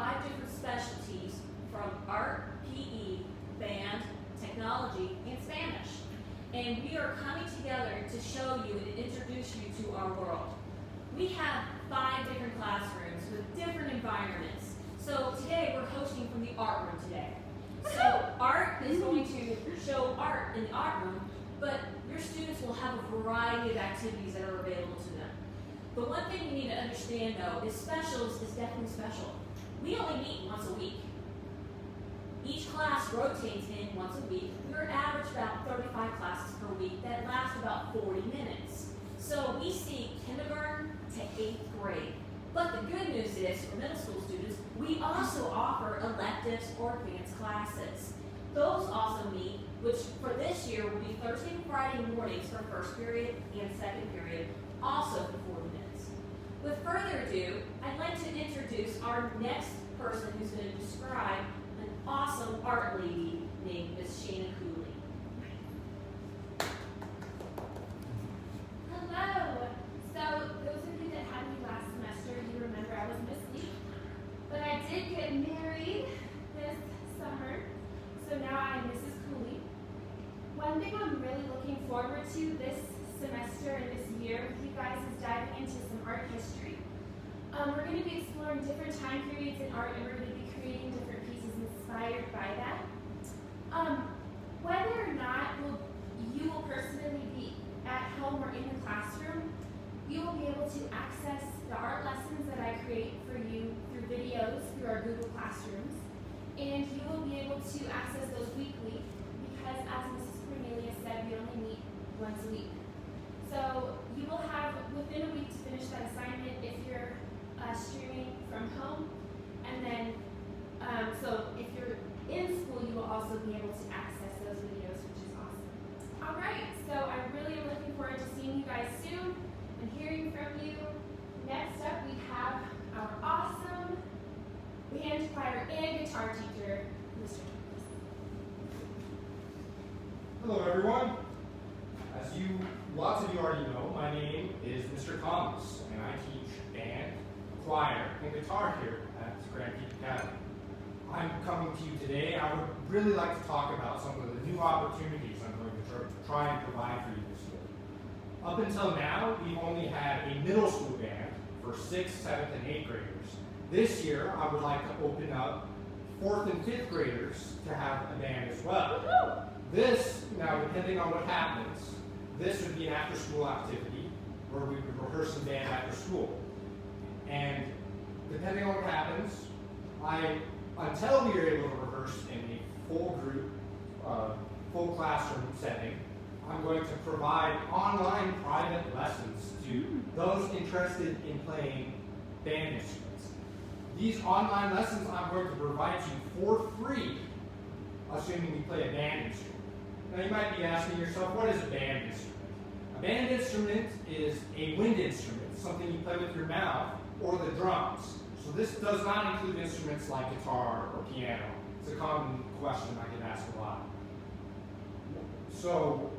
5 different specialties from art, PE, band, technology, and Spanish. And we are coming together to show you and introduce you to our world. We have 5 different classrooms with different environments. So today we're hosting from the art room today. So art is going to show art in the art room, but your students will have a variety of activities that are available to them. But one thing you need to understand though is specials is definitely special. We only meet once a week. Each class rotates in once a week. We're average about 35 classes per week that last about 40 minutes. So we see kindergarten to 8th grade. But the good news is, for middle school students, we also offer electives or advanced classes. Those also meet, which for this year will be Thursday and Friday mornings for first period and second period, also for 40 minutes. With further ado, I'd like to introduce our next person who's going to describe an awesome art lady named Miss Shana Cooley. Hello! So, those of you that had me last semester, you remember I was Miss Lee. But I did get married this summer, so now I'm Mrs. Cooley. One thing I'm really looking forward to this semester and this year with you guys is diving into some art history. We're going to be exploring different time periods in art, and we're going to be creating different pieces inspired by that. Whether or not you will personally be at home or in the classroom, you will be able to access the art lessons that I create for you through videos through our Google Classrooms, and you will be able to access those weekly because, as Mrs. Cornelius said, we only meet once a week. So you will have within a week to finish that assignment if you're streaming from home, and then so if you're in school, you will also be able to access those videos, which is awesome. All right, so I really am looking forward to seeing you guys soon and hearing from you. Next up, we have our awesome band, choir, and guitar teacher, Mr. Thomas. Hello, everyone. As lots of you already know, my name is Mr. Thomas, and I teach band, choir, and guitar here at Grand Peak Academy. I'm coming to you today. I would really like to talk about some of the new opportunities I'm going to try and provide for you this year. Up until now, we've only had a middle school band for 6th, 7th, and 8th graders. This year, I would like to open up 4th and 5th graders to have a band as well. This, now depending on what happens, this would be an after-school activity where we would rehearse some band after school. And depending on what happens, until we are able to rehearse in a full group, full classroom setting, I'm going to provide online private lessons to those interested in playing band instruments. These online lessons I'm going to provide you for free, assuming you play a band instrument. Now you might be asking yourself, what is a band instrument? A band instrument is a wind instrument, something you play with your mouth, or the drums. So this does not include instruments like guitar or piano. It's a common question I get asked a lot. So,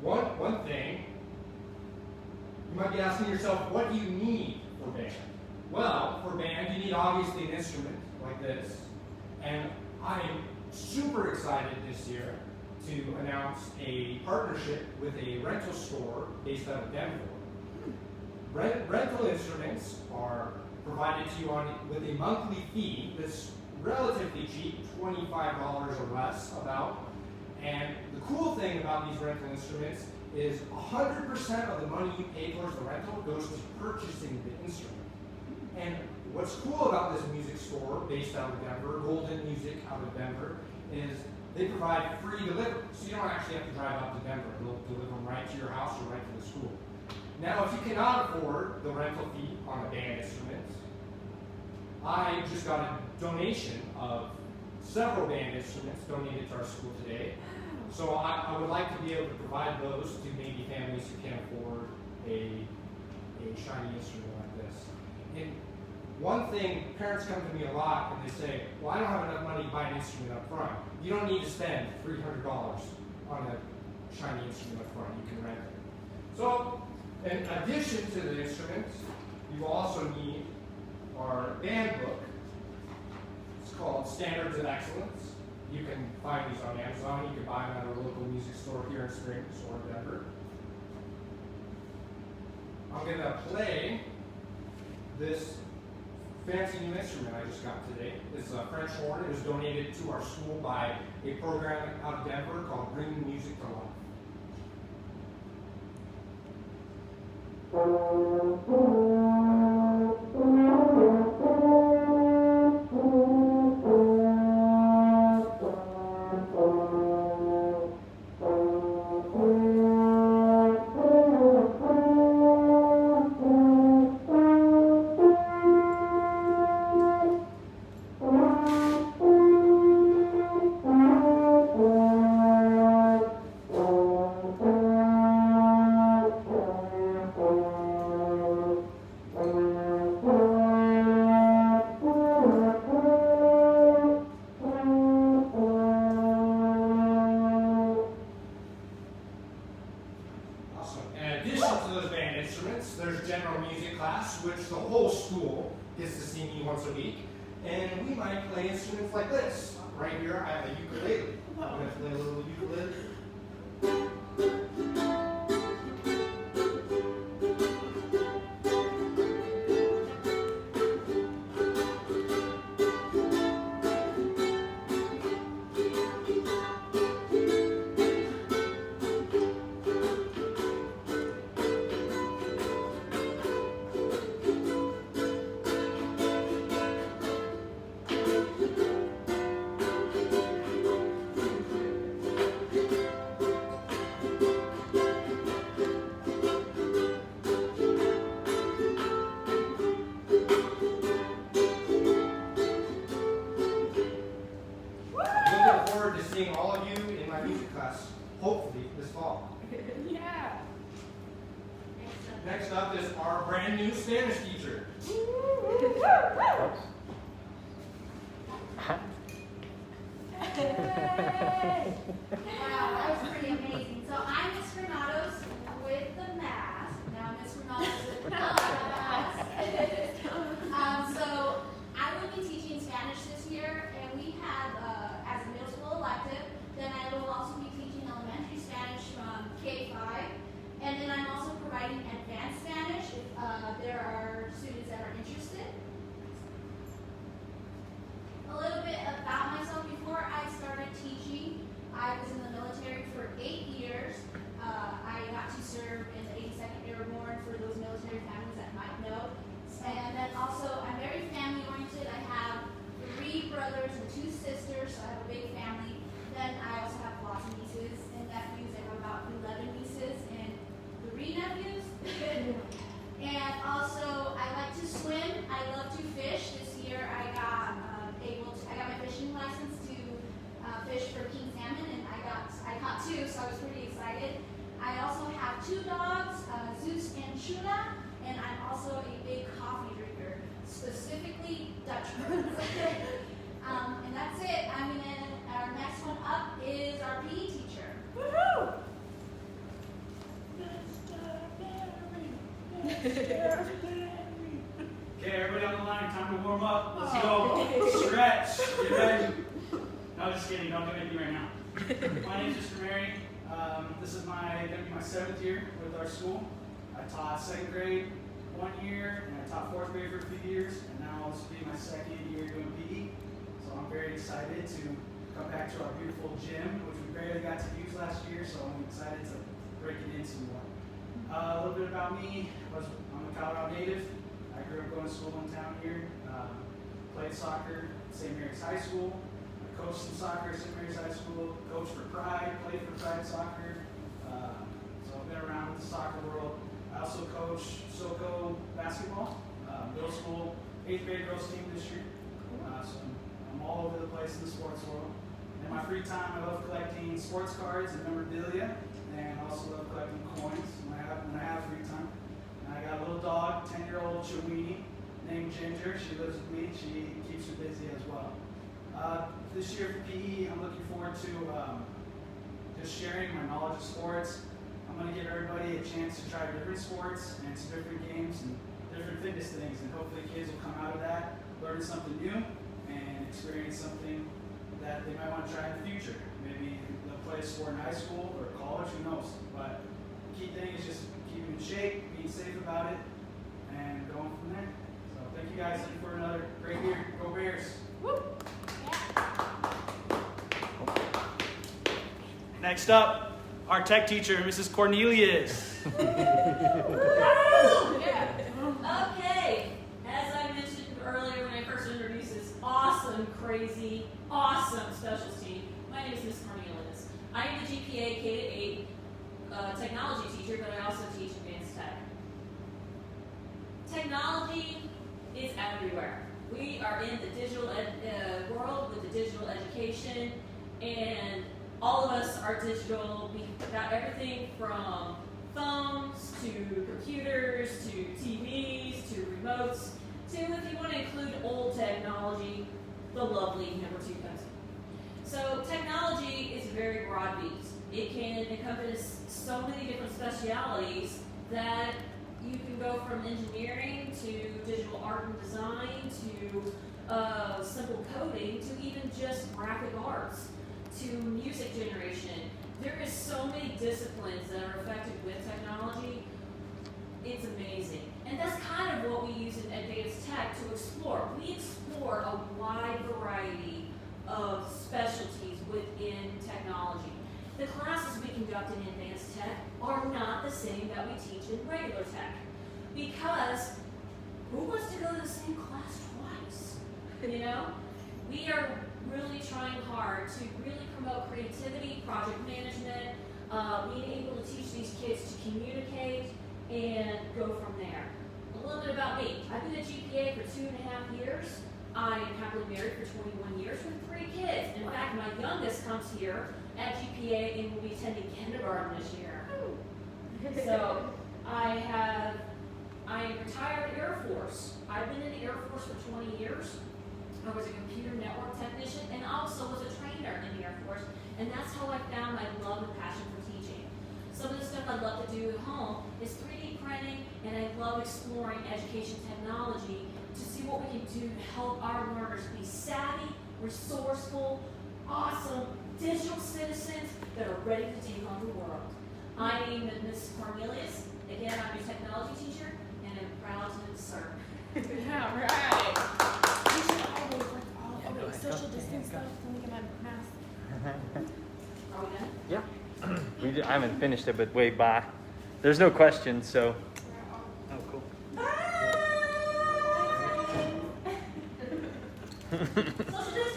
one thing, you might be asking yourself, what do you need for band? Well, for band, you need obviously an instrument like this. And I'm super excited this year to announce a partnership with a rental store based out of Denver. Rental instruments are provided to you with a monthly fee that's relatively cheap, $25 or less about. And the cool thing about these rental instruments is 100% of the money you pay towards the rental goes to purchasing the instrument. And what's cool about this music store based out of Denver, Golden Music out of Denver, is they provide free delivery. So you don't actually have to drive out to Denver. They'll deliver them right to your house or right to the school. Now, if you cannot afford the rental fee on a band instrument, I just got a donation of several band instruments donated to our school today. So I would like to be able to provide those to maybe families who can't afford a shiny instrument like this. And one thing, parents come to me a lot and they say, well, I don't have enough money to buy an instrument up front. You don't need to spend $300 on a shiny instrument up front. You can rent it. So, in addition to the instruments, you you also need our band book. It's called Standards of Excellence. You can find these on Amazon. You can buy them at our local music store here in Springs or Denver. I'm going to play this fancy new instrument I just got today. It's a French horn. It was donated to our school by a program out of Denver called Bringing Music to Life. There's general music class, which the whole school gets to see me once a week. And we might play instruments like this. Right here, I have a ukulele. I'm going to play a little ukulele. To seeing all of you in my music class, hopefully this fall. Yeah. Next up is our brand new Spanish teacher. Hey! Wow, that was pretty amazing. So I'm Miss Granados with the mask. Now Miss Granados without the mask. So I will be teaching Spanish this year, and we have as a middle school elective. Then I will also be teaching elementary Spanish from K-5, and then I'm also providing advanced Spanish if there are students that are interested. A little bit about myself. Before I started teaching, I was in the military for 8 years. I got to serve in the 82nd Airborne for those military families that might know. And then also, I'm very family oriented. I have 3 brothers and 2 sisters, so I have a big family. Then I also have lots of nieces and nephews. I have about 11 nieces and 3 nephews. And also, I like to swim. I love to fish. This year, I got my fishing license to fish for king salmon, and I caught 2, so I was pretty excited. I also have 2 dogs, Zeus and Shuna, and I'm also a big coffee drinker, specifically Dutch ones. And that's it. Our next one up is our PE teacher. Woohoo! Okay, everybody on the line, time to warm up. Let's go. Stretch. Get ready. No, just kidding. Don't do anything right now. My name is Mr. Mary. This is going to be my 7th year with our school. I taught 2nd grade 1 year, and I taught 4th grade for a few years, and now this will be my 2nd year doing PE. So I'm very excited to come back to our beautiful gym, which we barely got to use last year, so I'm excited to break it in some more. A little bit about me. I'm a Colorado native. I grew up going to school in town here. Played soccer at St. Mary's High School. I coached some soccer at St. Mary's High School. Coached for Pride. Played for Pride Soccer. So I've been around with the soccer world. I also coach SoCo basketball. Middle school, 8th grade girls team this year. So I'm all over the place in the sports world. In my free time, I love collecting sports cards and memorabilia, and also love collecting coins when I have free time. And I got a little dog, 10-year-old Chiweenie, named Ginger. She lives with me. She keeps me busy as well. This year for PE, I'm looking forward to just sharing my knowledge of sports. I'm going to give everybody a chance to try different sports and some different games and different fitness latest things, and hopefully kids will come out of that learning something new and experience something that they might want to try in the future. Maybe they'll play a sport in high school or college, who knows. But the key thing is just keeping in shape, being safe about it, and going from there. So thank you guys for another great year. Go Bears! Next up, our tech teacher, Mrs. Cornelius. Okay, as I mentioned earlier when I first introduced this awesome, crazy, awesome specialty, my name is Ms. Cornelius. I am the GPA K-8 technology teacher, but I also teach advanced tech. Technology is everywhere. We are in the digital world with the digital education, and all of us are digital. We've got everything from phones to computers to TVs to remotes to, if you want to include old technology, the lovely number 2 pencil. So technology is a very broad beast. It can encompass so many different specialities that you can go from engineering to digital art and design to simple coding to even just graphic arts to music generation. There is so many disciplines that are affected with technology. It's amazing. And that's kind of what we use in advanced tech to explore. We explore a wide variety of specialties within technology. The classes we conduct in advanced tech are not the same that we teach in regular tech. Because who wants to go to the same class twice? You know? We are really trying hard to really promote creativity, project management, being able to teach these kids to communicate and go from there. A little bit about me. I've been a GPA for 2.5 years. I am happily married for 21 years with 3 kids. In fact, my youngest comes here at GPA and will be attending kindergarten this year. So I am retired Air Force. I've been in the Air Force for 20 years. I was a computer network technician and also was a trainer in the Air Force. And that's how I found my love and passion for teaching. Some of the stuff I love to do at home is 3D printing, and I love exploring education technology to see what we can do to help our learners be savvy, resourceful, awesome digital citizens that are ready to take on the world. I am Ms. Cornelius. Again, I'm your technology teacher, and I'm proud to serve. Yeah, right. We should always social distance stuff. Let me get my mask. Are we done? Yeah. I haven't finished it, but way by. There's no questions, so. Oh, cool. Social